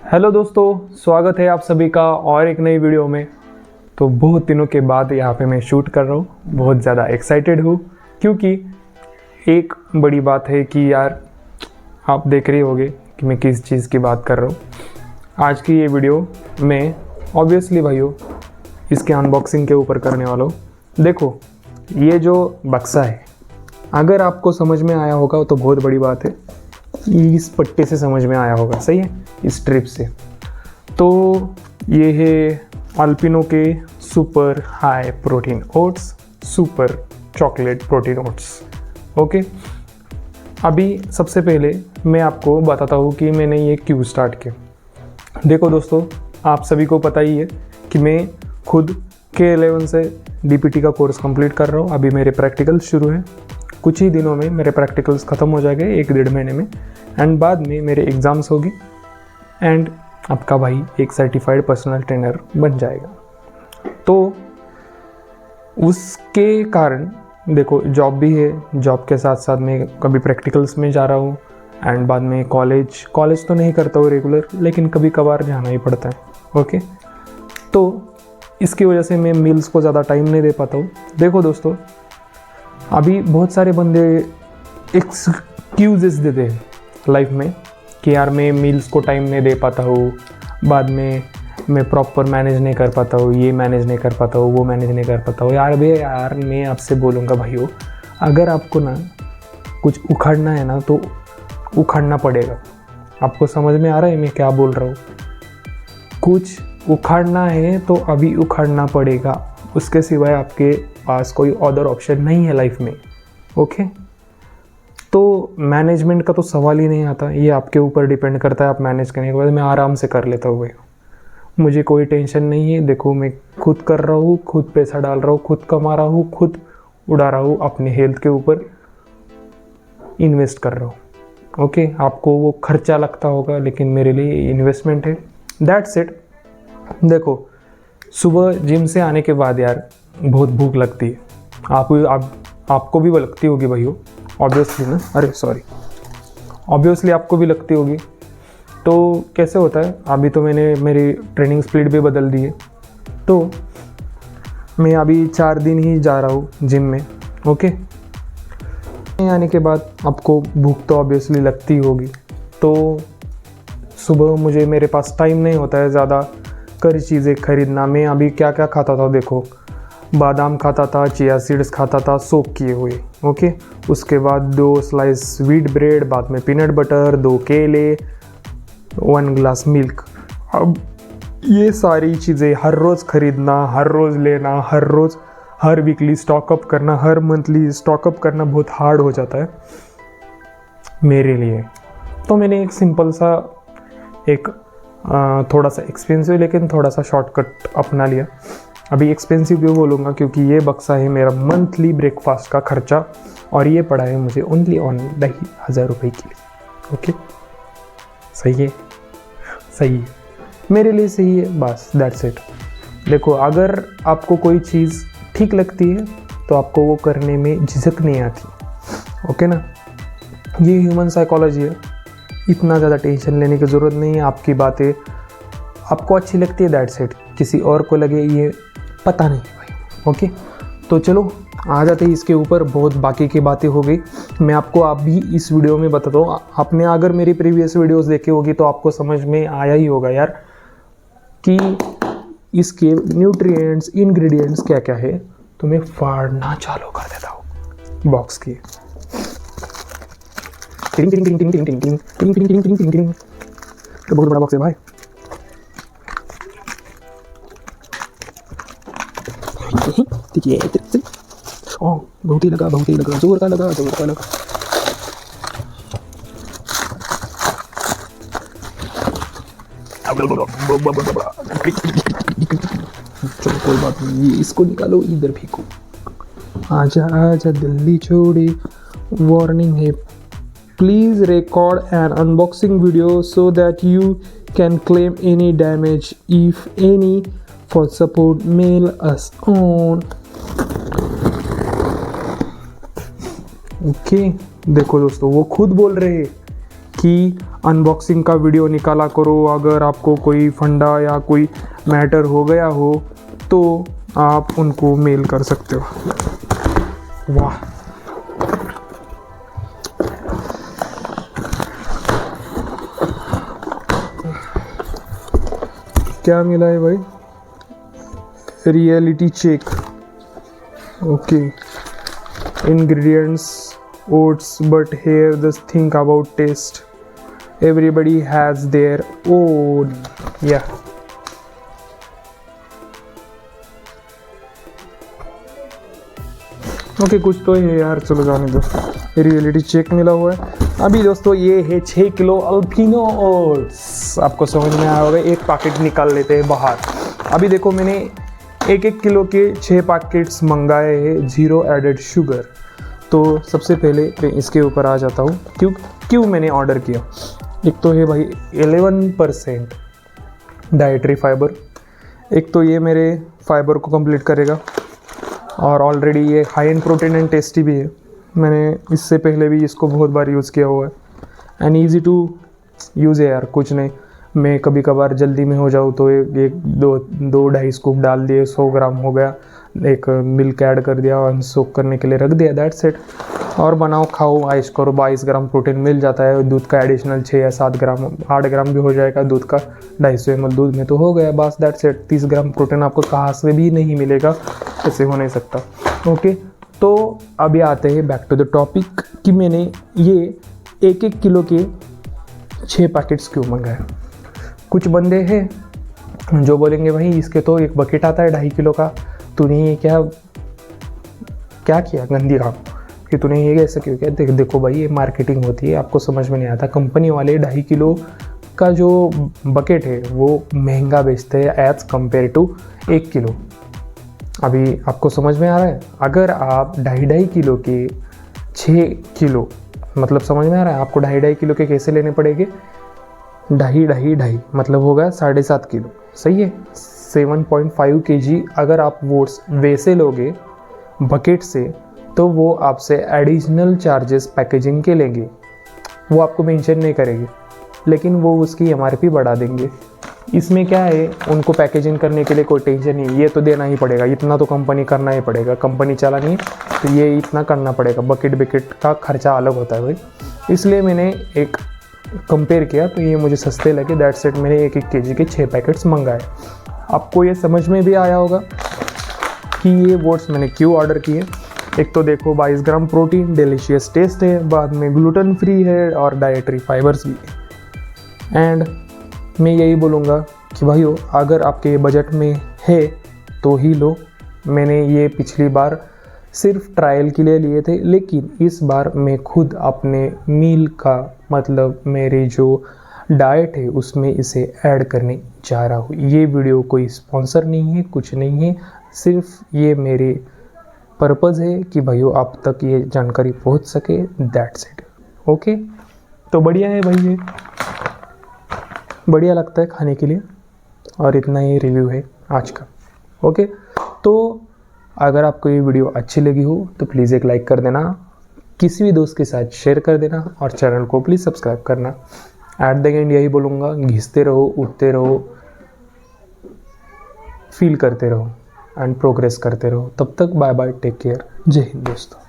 Hello दोस्तों, स्वागत है आप सभी का और एक नई वीडियो में। तो बहुत दिनों के बाद यहाँ पे मैं शूट कर रहा हूँ। बहुत ज़्यादा एक्साइटेड हूँ क्योंकि एक बड़ी बात है कि यार आप देख रहे होंगे कि मैं किस चीज़ की बात कर रहा हूँ। आज की ये वीडियो मैं ऑब्वियसली भाइयों इसके अनबॉक्सिंग के ऊपर करने वाला हूँ। देखो ये जो बक्सा है, अगर आपको समझ में आया होगा तो बहुत बड़ी बात है। इस पट्टे से समझ में आया होगा, सही है, इस स्ट्रिप से। तो ये है अल्पिनो के super high protein oats, super chocolate protein oats. Okay, अभी सबसे पहले मैं आपको बताता हूँ कि मैंने ये क्यों स्टार्ट किया। देखो दोस्तों, आप सभी को पता ही है कि मैं खुद K11 से DPT का कोर्स कंप्लीट कर रहा हूँ। अभी मेरे प्रैक्टिकल शुरू है, कुछ ही दिनों में मेरे प्रैक्टिकल्स ख़त्म हो जाएंगे, 1-1.5 महीने में, एंड बाद में मेरे एग्ज़ाम्स होगी एंड आपका भाई एक सर्टिफाइड पर्सनल ट्रेनर बन जाएगा। तो उसके कारण देखो जॉब भी है, जॉब के साथ साथ मैं कभी प्रैक्टिकल्स में जा रहा हूँ एंड बाद में कॉलेज तो नहीं करता हूँ रेगुलर, लेकिन कभी कभार जाना ही पड़ता है। ओके, तो इसकी वजह से मैं मील्स को ज़्यादा टाइम नहीं दे पाता हूँ। देखो दोस्तों, अभी बहुत सारे बंदे एक्सक्यूजेस देते हैं लाइफ में कि यार मैं मील्स को टाइम नहीं दे पाता हूँ, बाद में मैं प्रॉपर मैनेज नहीं कर पाता हूँ, ये मैनेज नहीं कर पाता हूँ, वो मैनेज नहीं कर पाता हूँ। यार मैं आपसे बोलूँगा भाइयों, अगर आपको ना कुछ उखाड़ना है ना तो उखाड़ना पड़ेगा। आपको समझ में आ रहा है मैं क्या बोल रहा हूँ? कुछ उखाड़ना है तो अभी उखाड़ना पड़ेगा, उसके सिवाय आपके पास कोई अदर ऑप्शन नहीं है लाइफ में। ओके, तो मैनेजमेंट का तो सवाल ही नहीं आता, ये आपके ऊपर डिपेंड करता है। आप मैनेज करने के बाद मैं आराम से कर लेता हूँ, मुझे कोई टेंशन नहीं है। देखो मैं खुद कर रहा हूँ, खुद पैसा डाल रहा हूँ, खुद कमा रहा हूँ, खुद उड़ा रहा हूँ, अपने हेल्थ के ऊपर इन्वेस्ट कर रहा हूँ। ओके, आपको वो खर्चा लगता होगा लेकिन मेरे लिए इन्वेस्टमेंट है, दैट्स इट। देखो सुबह जिम से आने के बाद यार बहुत भूख लगती है, आपको भी लगती होगी भाइयों, ऑब्वियसली ना, ऑब्वियसली आपको भी लगती होगी। तो कैसे होता है, अभी तो मैंने मेरी ट्रेनिंग स्प्लिट भी बदल दी है, तो मैं अभी 4 दिन ही जा रहा हूँ जिम में। ओके, आने के बाद आपको भूख तो ऑब्वियसली लगती होगी। तो सुबह मेरे पास टाइम नहीं होता है ज़्यादा करी चीज़ें खरीदना। मैं अभी क्या क्या खाता था, देखो बादाम खाता था, चिया सीड्स खाता था सोक किए हुए। ओके, उसके बाद 2 स्लाइस व्हीट ब्रेड, बाद में पीनट बटर, 2 केले, 1 ग्लास मिल्क। अब ये सारी चीज़ें हर रोज़ खरीदना, हर रोज़ लेना, हर वीकली स्टॉकअप करना, हर मंथली स्टॉकअप करना बहुत हार्ड हो जाता है मेरे लिए। तो मैंने एक सिंपल सा, एक थोड़ा सा एक्सपेंसिव लेकिन थोड़ा सा शॉर्टकट अपना लिया। अभी एक्सपेंसिव क्यों बोलूँगा, क्योंकि ये बक्सा है मेरा मंथली ब्रेकफास्ट का खर्चा, और ये पड़ा है मुझे ओनली ऑन 2,500 रुपये के लिए। ओके, सही है, मेरे लिए सही है, बस दैट्स इट। देखो अगर आपको कोई चीज़ ठीक लगती है तो आपको वो करने में झिझक नहीं आती। ओके ना, ये ह्यूमन साइकोलॉजी है, इतना ज़्यादा टेंशन लेने की ज़रूरत नहीं है। आपकी बातें आपको अच्छी लगती है, दैट्स इट, किसी और को लगे ये पता नहीं भाई। ओके, तो चलो आ जाते हैं इसके ऊपर। बहुत बाकी की बातें हो गई, मैं आपको अभी इस वीडियो में बताता हूँ। आपने अगर मेरी प्रीवियस वीडियोस देखी होगी तो आपको समझ में आया ही होगा यार कि इसके न्यूट्रिएंट्स, इंग्रेडिएंट्स क्या क्या है। तो मैं फाड़ना चालू कर देता हूँ बॉक्स की। टिंग टिंग टिंग टिंग टिंग टिंग टिंग टिंग टिंग टिंग टिंग टिंग टिंग। तो बहुत बड़ा बॉक्स है भाई। देखिए ओह, बहुत ही लगा, जोर का लगा। चलो कोई बात नहीं, ये इसको निकालो, इधर फेंको। आजा दिल्ली छोड़े। वार्निंग है, please record an unboxing video so that you can claim any damage if any. For support mail us on. Okay, देखो दोस्तों वो खुद बोल रहे हैं कि अनबॉक्सिंग का वीडियो निकाला करो, अगर आपको कोई फंडा या कोई मैटर हो गया हो तो आप उनको मेल कर सकते हो। वाह, क्या मिला है भाई? Reality check. Okay, ingredients oats, but here the thing about taste, everybody has their own, yeah। Okay, कुछ तो है यार, चलो जाने दो। रियलिटी चेक मिला हुआ है। अभी दोस्तों ये है 6 किलो अल्पिनो ओट्स। आपको समझ में आया होगा, एक पैकेट निकाल लेते हैं बाहर। अभी देखो, मैंने 1-1 किलो के 6 पैकेट्स मंगाए हैं, 0 एडेड शुगर। तो सबसे पहले मैं इसके ऊपर आ जाता हूँ, क्यों मैंने ऑर्डर किया। एक तो है भाई 11% डाइटरी फाइबर, एक तो ये मेरे फाइबर को कंप्लीट करेगा, और ऑलरेडी ये high in protein and tasty भी है। मैंने इससे पहले भी इसको बहुत बार यूज़ किया हुआ है एंड ईज़ी टू यूज़ है यार। कुछ नहीं, मैं कभी कभार जल्दी में हो जाऊँ तो एक दो ढाई स्कूप डाल दिए, 100 ग्राम हो गया, एक मिल्क ऐड कर दिया और सोक करने के लिए रख दिया, दैट्स इट। और बनाओ, खाओ, आइश करो, 22 ग्राम प्रोटीन मिल जाता है। दूध का एडिशनल 6 या 7 ग्राम, 8 ग्राम भी हो जाएगा दूध का, 250 ml दूध में तो हो गया, बस दैट्स इट। 30 ग्राम प्रोटीन आपको कहाँ से भी नहीं मिलेगा, ऐसे हो नहीं सकता। ओके, तो अभी आते हैं बैक टू द टॉपिक कि मैंने ये 1-1 किलो के 6 पैकेट्स क्यों मंगाए। कुछ बंदे हैं जो बोलेंगे भाई इसके तो एक बकेट आता है 2.5 किलो का, तूने ये क्या किया गंदी काम कि तूने ये कैसे क्यों किया। देखो भाई, ये मार्केटिंग होती है, आपको समझ में नहीं आता। कंपनी वाले 2.5 किलो का जो बकेट है वो महंगा बेचते हैं एज़ कम्पेयर टू 1 किलो। अभी आपको समझ में आ रहा है? अगर आप 2.5 किलो के 6 किलो, मतलब समझ में आ रहा है आपको 2.5 किलो के कैसे लेने पड़ेंगे? 2.5 मतलब होगा 7.5 किलो, सही है, 7.5 kg। अगर आप वोट्स वैसे लोगे बकेट से तो वो आपसे एडिशनल चार्जेस पैकेजिंग के लेंगे, वो आपको मेंशन नहीं करेंगे, लेकिन वो उसकी MRP बढ़ा देंगे। इसमें क्या है, उनको पैकेजिंग करने के लिए कोई टेंशन नहीं, ये तो देना ही पड़ेगा, इतना तो कंपनी करना ही पड़ेगा, कंपनी चलानी है तो ये इतना करना पड़ेगा। बकेट का खर्चा अलग होता है भाई, इसलिए मैंने एक कंपेयर किया तो ये मुझे सस्ते लगे, दैट्स इट। मैंने 1-1 kg के 6 पैकेट्स मंगाए। आपको ये समझ में भी आया होगा कि ये वोट्स मैंने क्यों ऑर्डर किए। एक तो देखो 22 ग्राम प्रोटीन, डिलीशियस टेस्ट है, बाद में ग्लूटेन फ्री है और डाइटरी फाइबर्स भी है। एंड मैं यही बोलूँगा कि भाइयों, अगर आपके बजट में है तो ही लो। मैंने ये पिछली बार सिर्फ ट्रायल के लिए लिए थे, लेकिन इस बार मैं खुद अपने मील का, मतलब मेरी जो डाइट है उसमें इसे ऐड करने जा रहा हूँ। ये वीडियो कोई स्पॉन्सर नहीं है, कुछ नहीं है, सिर्फ ये मेरे पर्पज़ है कि भाइयों आप तक ये जानकारी पहुँच सके, दैट्स इट। ओके, तो बढ़िया है भाई, ये बढ़िया लगता है खाने के लिए, और इतना ही रिव्यू है आज का। ओके, तो अगर आपको ये वीडियो अच्छी लगी हो तो प्लीज़ एक लाइक कर देना, किसी भी दोस्त के साथ शेयर कर देना, और चैनल को प्लीज़ सब्सक्राइब करना। एट द एंड यही बोलूँगा, घिसते रहो, उठते रहो, फील करते रहो एंड प्रोग्रेस करते रहो। तब तक बाय बाय, टेक केयर, जय हिंद दोस्तों।